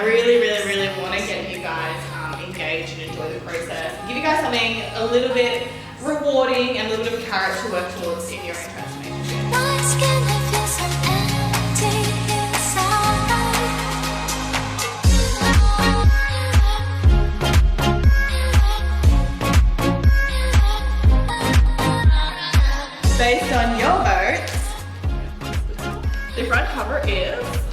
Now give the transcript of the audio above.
really, really, really want to get you guys engaged and enjoy the process. Give you guys something a little bit rewarding and a little bit of a carrot to work towards in your own transformation. Based on your votes, the front cover is